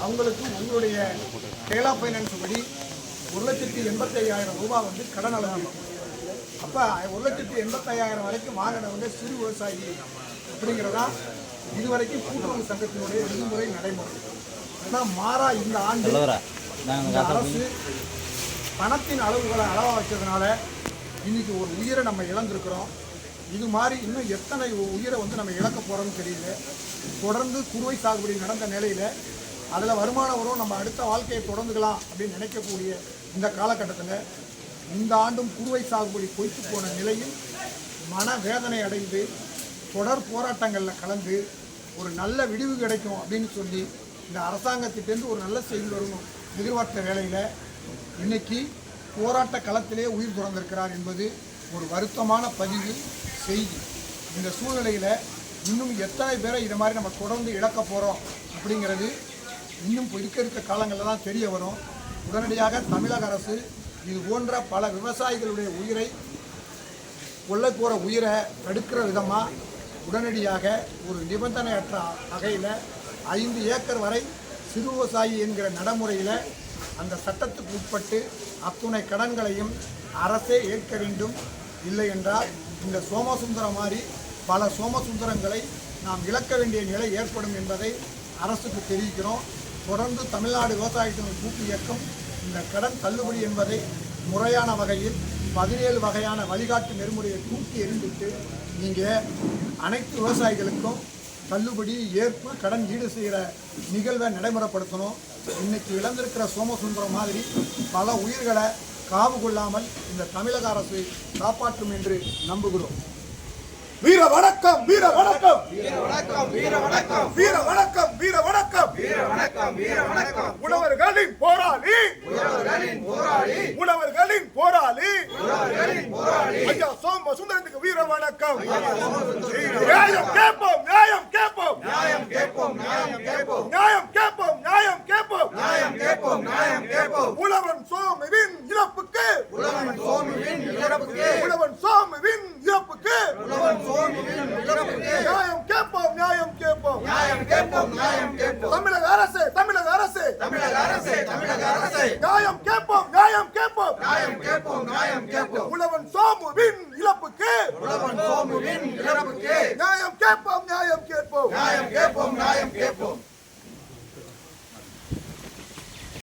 அவங்களுக்கு உங்களுடைய கேலா ஃபைனான்ஸ் படி 1,85,000 ரூபாய் வந்து கடன் அளிக்கணும். அப்போ 1,85,000 வரைக்கும் வாங்கினவங்க சிறு விவசாயி அப்படிங்கிறதா இதுவரைக்கும் கூட்டுறவு சங்கத்தினுடைய விதிமுறை நடைமுறை. ஆனால் மாறா இந்த ஆண்டு இந்த அரசு பணத்தின் அளவுகளை அளவாக வச்சதுனால இன்னைக்கு ஒரு உயிரை நம்ம இழந்திருக்கிறோம். இது மாதிரி இன்னும் எத்தனை உயிரை வந்து நம்ம இழக்க போகிறோம்னு தெரியல. தொடர்ந்து குறுவை சாகுபடி நடந்த நிலையில் அதில் வருமானம் வரும், நம்ம அடுத்த வாழ்க்கையை தொடர்ந்துக்கலாம் அப்படின்னு நினைக்கக்கூடிய இந்த காலகட்டத்தில் இந்த ஆண்டும் குறுவை சாகுபடி பொய்த்து போன நிலையில் மனவேதனை அடைந்து தொடர் போராட்டங்களில் கலந்து ஒரு நல்ல விடிவு கிடைக்கும் அப்படின்னு சொல்லி இந்த அரசாங்கத்திட்டேருந்து ஒரு நல்ல செய்தி வரும் எதிர்பார்த்த வேளையில் இன்னைக்கு போராட்ட களத்திலே உயிர் துறந்திருக்கிறார் என்பது ஒரு வருத்தமான பதிவு செய்தி. இந்த சூழ்நிலையில் இன்னும் எத்தனை பேரை இதை மாதிரி நம்ம தொடர்ந்து இழக்க போகிறோம் அப்படிங்கிறது இன்னும் இருக்க காலங்களில் தான் தெரிய வரும். உடனடியாக தமிழக அரசு இது போன்ற பல விவசாயிகளுடைய உயிரை கொள்ளை போகிற உயிரை தடுக்கிற விதமாக உடனடியாக ஒரு நிபந்தனையற்ற வகையில் 5 ஏக்கர் வரை சிறு விவசாயி என்கிற நடைமுறையில் அந்த சட்டத்துக்கு உட்பட்டு அத்துணை கடன்களையும் அரசே ஏற்க வேண்டும். இல்லை என்றால் இந்த சோமசுந்தரம் மாதிரி பல சோமசுந்தரங்களை நாம் இழக்க வேண்டிய நிலை ஏற்படும் என்பதை அரசுக்கு தெரிவிக்கிறோம். தொடர்ந்து தமிழ்நாடு விவசாயத்தின் கூட்டு இயக்கம் இந்த கடன் தள்ளுபடி என்பதை முறையான வகையில் 17 வகையான வழிகாட்டு நெறிமுறையை தூக்கி எறிந்துட்டு நீங்கள் அனைத்து விவசாயிகளுக்கும் தள்ளுபடி ஏற்பு கடன் ஈடு செய்கிற நிகழ்வை நடைமுறைப்படுத்தணும். இன்னைக்கு இழந்திருக்கிற சோமசுந்தரம் மாதிரி பல உயிர்களை காவு கொள்ளாமல் இந்த தமிழக அரசு காப்பாற்றும் என்று நம்புகிறோம். வீர வணக்கம், வீர வணக்கம், வீர வணக்கம், வீர வணக்கம், வீர வணக்கம், வீர வணக்கம், வீர வணக்கம், வீர வணக்கம். உழவர்களின் போராளி, உழவர்களின் போராளி, உழவர்களின் போராளி, உழவர்களின் போராளி. ஐயா சோமசுந்தரத்துக்கு வீர வணக்கம். நியாயம் கேட்போம், நியாயம் கேட்போம், நியாயம் கேட்போம், நியாயம் கேட்போம், நியாயம் கேட்போம், நியாயம் கேட்போம், நியாயம் கேட்போம், நியாயம் கேட்போம். உழவன் சோமுவின் இறப்புக்கு, உழவன் சோமுவின் இறப்புக்கு, உழவன் சோமுவின் இறப்புக்கு, உழவன் சோமுவின் இறப்புக்கு. நியாயம் கேட்போம், நியாயம் கேட்போம், நியாயம் கேட்போம், நியாயம் கேட்போம். தமிழக அரசு, தமிழக அரசு, தமிழக அரசே, தமிழக அரசே. நியாயம் கேட்போம், நியாயம் கேட்போம், நியாயம் கேட்போம், நியாயம் கேட்போம். உழவன் சோமுவின் இழப்புக்கு, உழவன் சோமுவின்